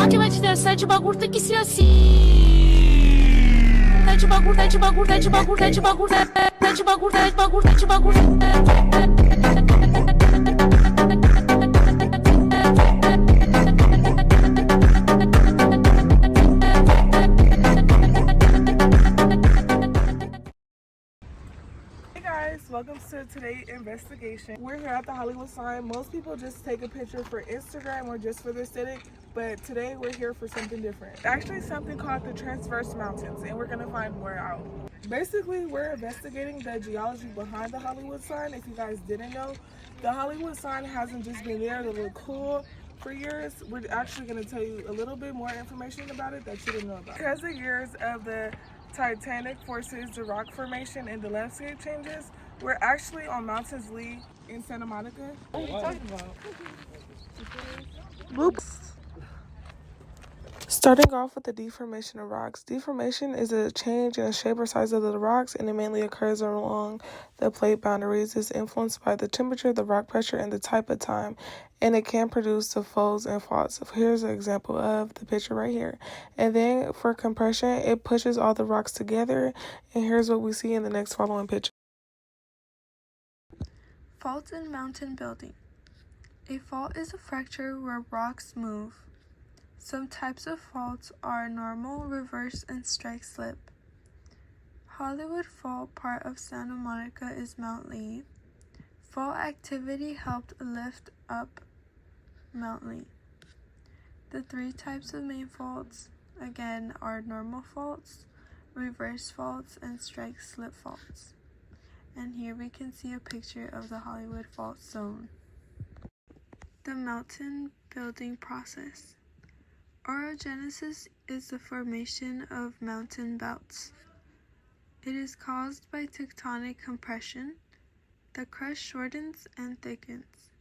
que vai te dar sete bagulho tem que ser assim. Sete bagulho, sete bagulho, sete bagulho, sete bagulho, sete bagulho, sete bagulho, sete bagulho. Hey guys, welcome to today's investigation. We're here at the Hollywood sign. Most people just take a picture for Instagram or just for the aesthetic, but today we're here for something different. Actually something called the Transverse Mountains, and we're gonna find more out. Basically, we're investigating the geology behind the Hollywood sign. If you guys didn't know, the Hollywood sign hasn't just been there to look cool for years. We're actually going to tell you a little bit more information about it that you didn't know about. Because of years of the titanic forces, the rock formation, and the landscape changes, we're actually on Mountains Lee in Santa Monica. What are you talking about? Whoops. Starting off with the deformation of rocks. Deformation is a change in the shape or size of the rocks, and it mainly occurs along the plate boundaries. It's influenced by the temperature, the rock pressure, and the type of time, and it can produce the folds and faults. Here's an example of the picture right here. And then for compression, it pushes all the rocks together, and here's what we see in the next following picture. Faults in mountain building. A fault is a fracture where rocks move. Some types of faults are normal, reverse, and strike slip. Hollywood Fault, part of Santa Monica, is Mount Lee. Fault activity helped lift up Mount Lee. The three types of main faults, again, are normal faults, reverse faults, and strike slip faults. And here we can see a picture of the Hollywood Fault zone. The mountain building process. Orogenesis is the formation of mountain belts. It is caused by tectonic compression. The crust shortens and thickens.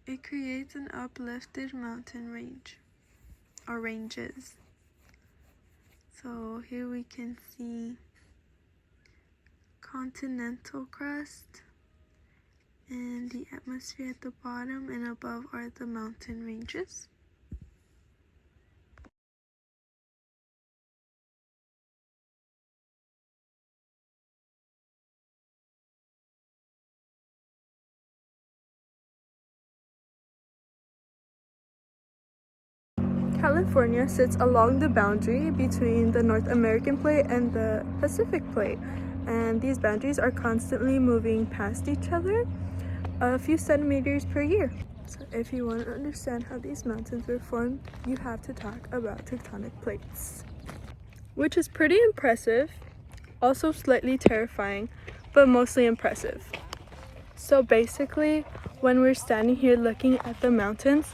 It creates an uplifted mountain range, or ranges. So here we can see continental crust, and the atmosphere at the bottom and above are the mountain ranges. California sits along the boundary between the North American plate and the Pacific plate, and these boundaries are constantly moving past each other a few centimeters per year. So if you want to understand how these mountains were formed, you have to talk about tectonic plates, which is pretty impressive, also slightly terrifying, but mostly impressive. So basically, when we're standing here looking at the mountains,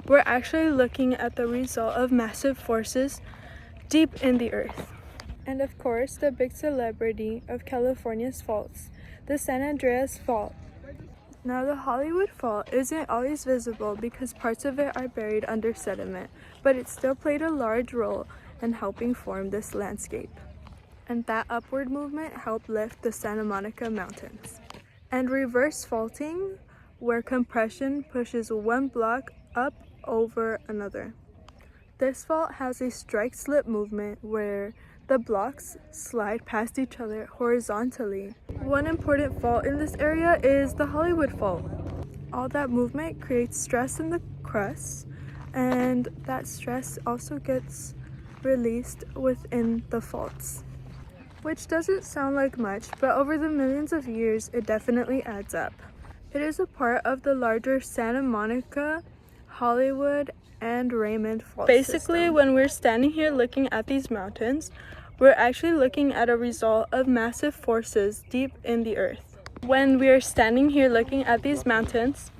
we're actually looking at the result of massive forces deep in the earth. And of course, the big celebrity of California's faults, the San Andreas Fault. Now, the Hollywood Fault isn't always visible because parts of it are buried under sediment, but it still played a large role in helping form this landscape. And that upward movement helped lift the Santa Monica Mountains. And reverse faulting, where compression pushes one block up over another. This fault has a strike slip movement where the blocks slide past each other horizontally. One important fault in this area is the Hollywood Fault. All that movement creates stress in the crust, and that stress also gets released within the faults, which doesn't sound like much, but over the millions of years, it definitely adds up. It is a part of the larger Santa Monica, Hollywood, and Raymond fault system. When we're standing here looking at these mountains, we're actually looking at a result of massive forces deep in the earth. When we are standing here looking at these mountains,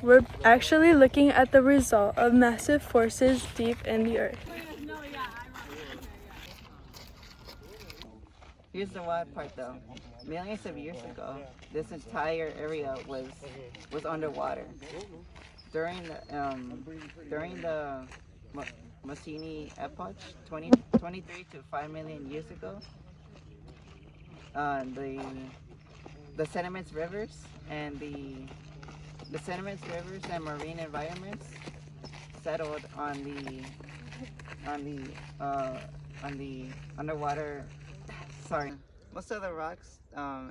we're actually looking at the result of massive forces deep in the earth. Here's the wild part though. Millions of years ago, this entire area was underwater. During the Mossini epoch, 23 to 5 million years ago, the sediments rivers and marine environments settled on the underwater. Sorry, most of the rocks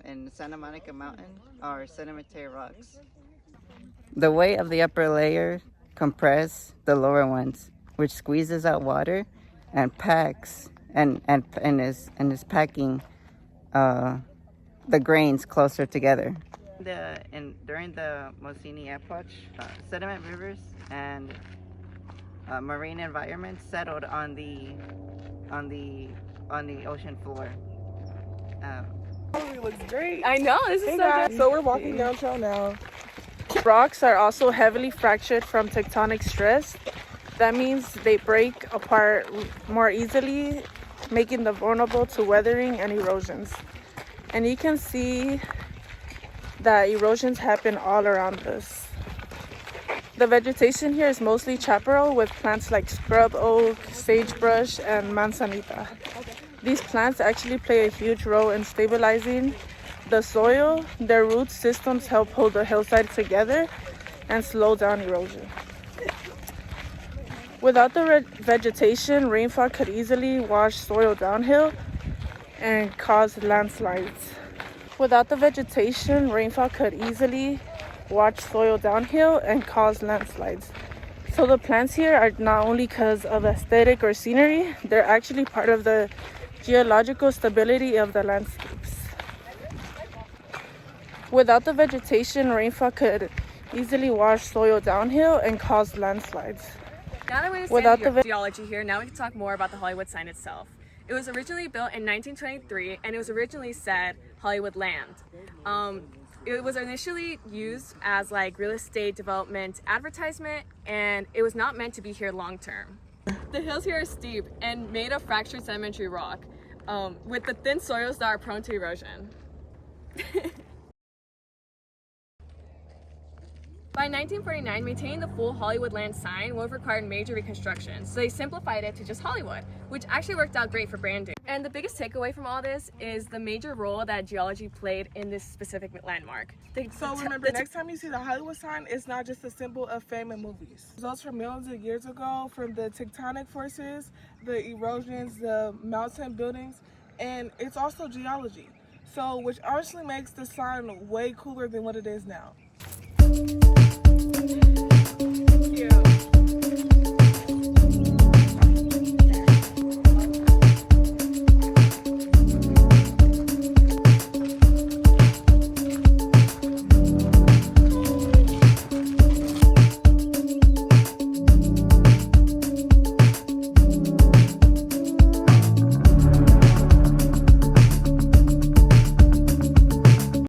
in Santa Monica Mountain are sedimentary rocks. The weight of the upper layer compress the lower ones, which squeezes out water and packs and is packing the grains closer together. During the Mossini epoch, sediment rivers and marine environments settled on the ocean floor. It looks great. I know, this is Hey so guys, good. so we're walking down trail now. Rocks are also heavily fractured from tectonic stress. That means they break apart more easily, making them vulnerable to weathering and erosions. And you can see that erosions happen all around us. The vegetation here is mostly chaparral with plants like scrub oak, sagebrush, and manzanita. These plants actually play a huge role in stabilizing the soil. Their root systems help hold the hillside together and slow down erosion. Without the vegetation, rainfall could easily wash soil downhill and cause landslides. Without the vegetation, rainfall could easily wash soil downhill and cause landslides. So the plants here are not only because of aesthetic or scenery, they're actually part of the geological stability of the landscapes. Without the vegetation, rainfall could easily wash soil downhill and cause landslides. Now that we Without understand the the geology here, now we can talk more about the Hollywood sign itself. It was originally built in 1923, and it was originally said Hollywood Land. It was initially used as like real estate development advertisement, and it was not meant to be here long term. The hills here are steep and made of fractured sedimentary rock, with the thin soils that are prone to erosion. By 1949, maintaining the full Hollywood Land sign would have required major reconstruction, so they simplified it to just Hollywood, which actually worked out great for branding. And the biggest takeaway from all this is the major role that geology played in this specific landmark. So remember, next time you see the Hollywood sign, it's not just a symbol of fame and movies. Results from millions of years ago from the tectonic forces, the erosions, the mountain buildings, and it's also geology. So, which honestly makes the sign way cooler than what it is now. Thank you.